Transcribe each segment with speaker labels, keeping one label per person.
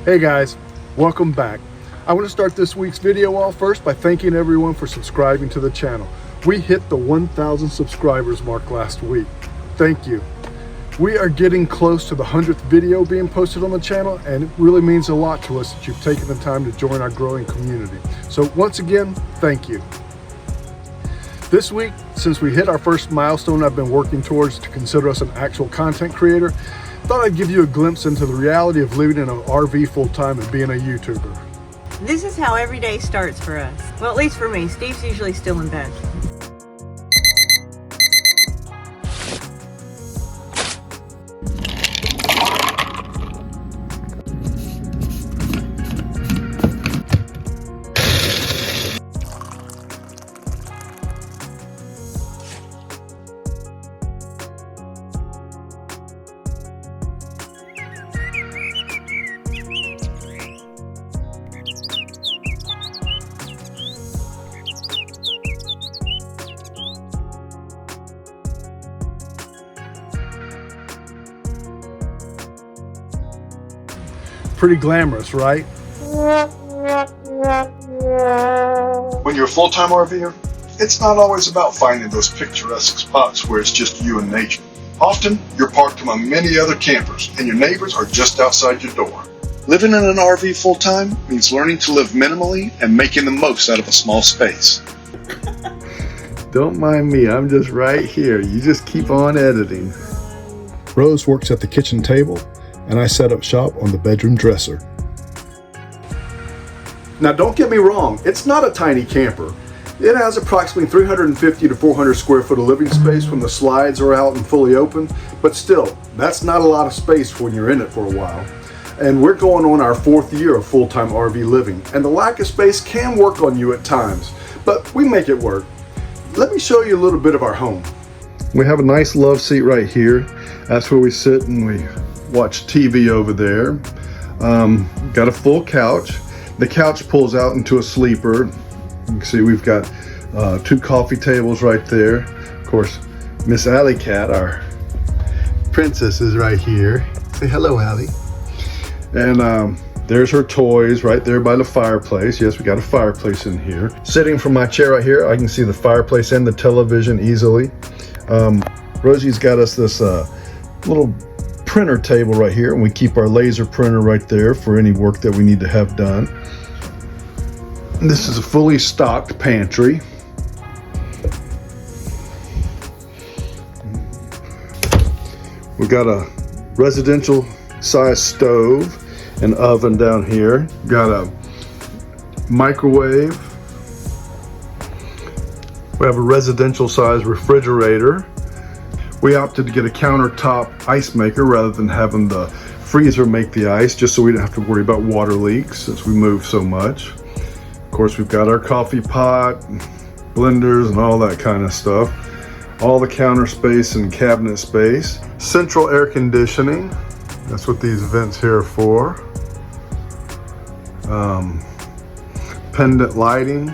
Speaker 1: Hey guys, welcome back. I want to start this week's video off first by thanking everyone for subscribing to the channel. We hit the 1,000 subscribers mark last week. Thank you. We are getting close to the 100th video being posted on the channel, and it really means a lot to us that you've taken the time to join our growing community. So once again, thank you. This week, since we hit our first milestone I've been working towards to consider us an actual content creator, thought I'd give you a glimpse into the reality of living in an RV full-time and being a YouTuber.
Speaker 2: This is how every day starts for us. Well, at least for me. Steve's usually still in bed.
Speaker 1: Pretty glamorous, right?
Speaker 3: When you're a full-time RVer, it's not always about finding those picturesque spots where it's just you and nature. Often, you're parked among many other campers, and your neighbors are just outside your door. Living in an RV full-time means learning to live minimally and making the most out of a small space.
Speaker 1: Don't mind me, I'm just right here. You just keep on editing. Rose works at the kitchen table, and I set up shop on the bedroom dresser. Now don't get me wrong, it's not a tiny camper. It has approximately 350 to 400 square foot of living space when the slides are out and fully open, but still, that's not a lot of space when you're in it for a while. And we're going on our 4th year of full-time RV living, and the lack of space can work on you at times, but we make it work. Let me show you a little bit of our home. We have a nice love seat right here. That's where we sit and we watch TV over there. Got a full couch. The couch pulls out into a sleeper. You can see we've got 2 coffee tables right there. Of course, Miss Alley Cat, our princess, is right here. Say hello, Alley. And there's her toys right there by the fireplace. Yes, we got a fireplace in here. Sitting from my chair right here, I can see the fireplace and the television easily. Rosie's got us this little printer table right here, and we keep our laser printer right there for any work that we need to have done. And this is a fully stocked pantry. We've got a residential size stove and oven down here. Got a microwave. We have a residential size refrigerator. We opted to get a countertop ice maker rather than having the freezer make the ice, just so we don't have to worry about water leaks since we move so much. Of course, we've got our coffee pot, blenders, and all that kind of stuff. All the counter space and cabinet space. Central air conditioning. That's what these vents here are for. Pendant lighting.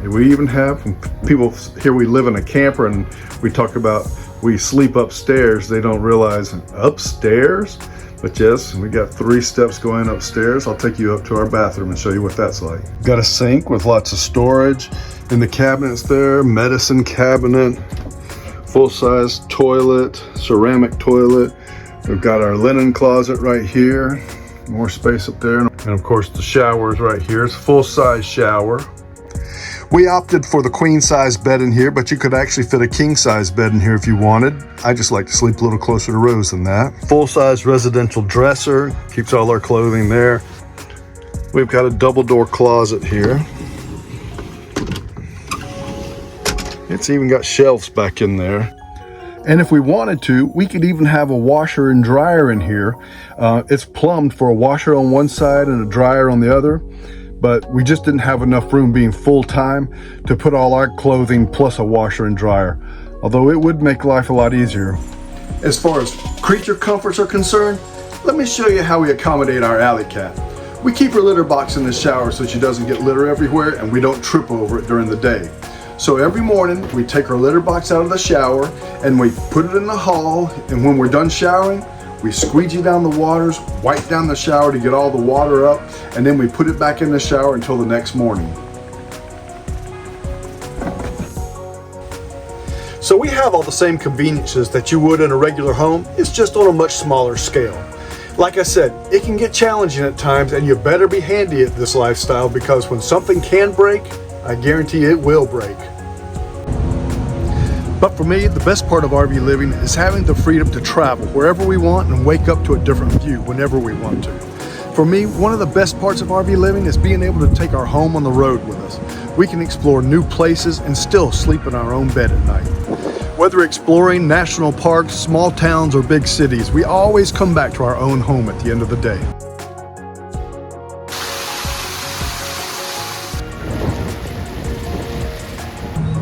Speaker 1: We even have, when people hear we live in a camper and we talk about we sleep upstairs, they don't realize upstairs. But yes, we got 3 steps going upstairs. I'll take you up to our bathroom and show you what that's like. Got a sink with lots of storage. In the cabinets there, medicine cabinet, full-size toilet, ceramic toilet. We've got our linen closet right here. More space up there. And of course the showers right here. It's a full-size shower. We opted for the queen size bed in here, but you could actually fit a king size bed in here if you wanted. I just like to sleep a little closer to Rose than that. Full size residential dresser, keeps all our clothing there. We've got a double door closet here. It's even got shelves back in there. And if we wanted to, we could even have a washer and dryer in here. It's plumbed for a washer on one side and a dryer on the other. But we just didn't have enough room being full-time to put all our clothing plus a washer and dryer, although it would make life a lot easier. As far as creature comforts are concerned, let me show you how we accommodate our alley cat. We keep her litter box in the shower so she doesn't get litter everywhere and we don't trip over it during the day. So every morning we take our litter box out of the shower and we put it in the hall, and when we're done showering, We squeegee down the waters, wipe down the shower to get all the water up, and then we put it back in the shower until the next morning. So we have all the same conveniences that you would in a regular home. It's just on a much smaller scale. Like I said, it can get challenging at times, and you better be handy at this lifestyle, because when something can break, I guarantee it will break. But for me, the best part of RV living is having the freedom to travel wherever we want and wake up to a different view whenever we want to. For me, one of the best parts of RV living is being able to take our home on the road with us. We can explore new places and still sleep in our own bed at night. Whether exploring national parks, small towns, or big cities, we always come back to our own home at the end of the day.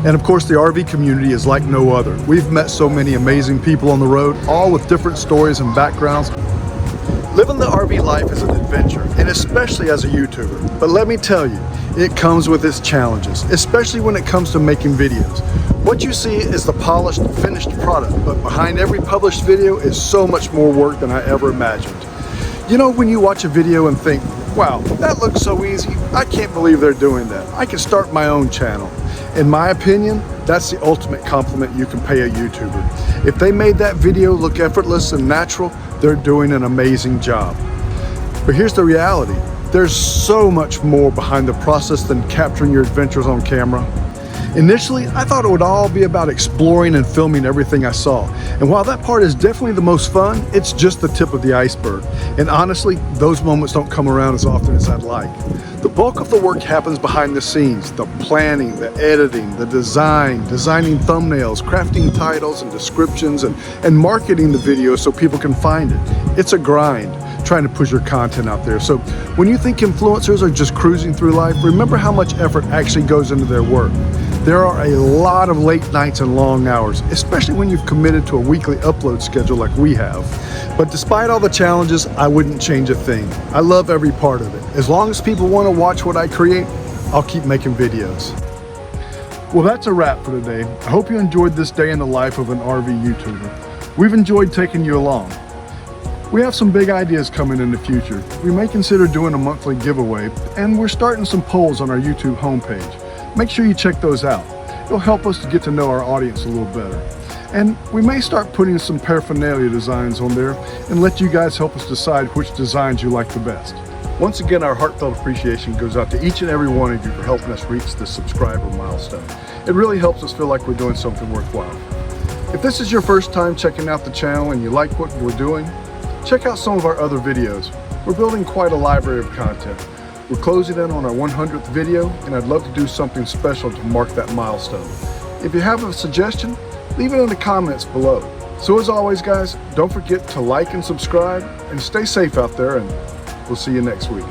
Speaker 1: And of course, the RV community is like no other. We've met so many amazing people on the road, all with different stories and backgrounds. Living the RV life is an adventure, and especially as a YouTuber. But let me tell you, it comes with its challenges, especially when it comes to making videos. What you see is the polished, finished product, but behind every published video is so much more work than I ever imagined. You know, when you watch a video and think, wow, that looks so easy, I can't believe they're doing that. I can start my own channel. In my opinion, that's the ultimate compliment you can pay a YouTuber. If they made that video look effortless and natural, they're doing an amazing job. But here's the reality. There's so much more behind the process than capturing your adventures on camera. Initially, I thought it would all be about exploring and filming everything I saw. And while that part is definitely the most fun, it's just the tip of the iceberg. And honestly, those moments don't come around as often as I'd like. The bulk of the work happens behind the scenes. The planning, the editing, the designing thumbnails, crafting titles and descriptions, and marketing the video so people can find it. It's a grind trying to push your content out there. So when you think influencers are just cruising through life, remember how much effort actually goes into their work. There are a lot of late nights and long hours, especially when you've committed to a weekly upload schedule like we have. But despite all the challenges, I wouldn't change a thing. I love every part of it. As long as people want to watch what I create, I'll keep making videos. Well, that's a wrap for today. I hope you enjoyed this day in the life of an RV YouTuber. We've enjoyed taking you along. We have some big ideas coming in the future. We may consider doing a monthly giveaway, and we're starting some polls on our YouTube homepage. Make sure you check those out. It'll help us to get to know our audience a little better. And we may start putting some paraphernalia designs on there and let you guys help us decide which designs you like the best. Once again, our heartfelt appreciation goes out to each and every one of you for helping us reach this subscriber milestone. It really helps us feel like we're doing something worthwhile. If this is your first time checking out the channel and you like what we're doing, check out some of our other videos. We're building quite a library of content. We're closing in on our 100th video, and I'd love to do something special to mark that milestone. If you have a suggestion, leave it in the comments below. So as always, guys, don't forget to like and subscribe, and stay safe out there, and we'll see you next week.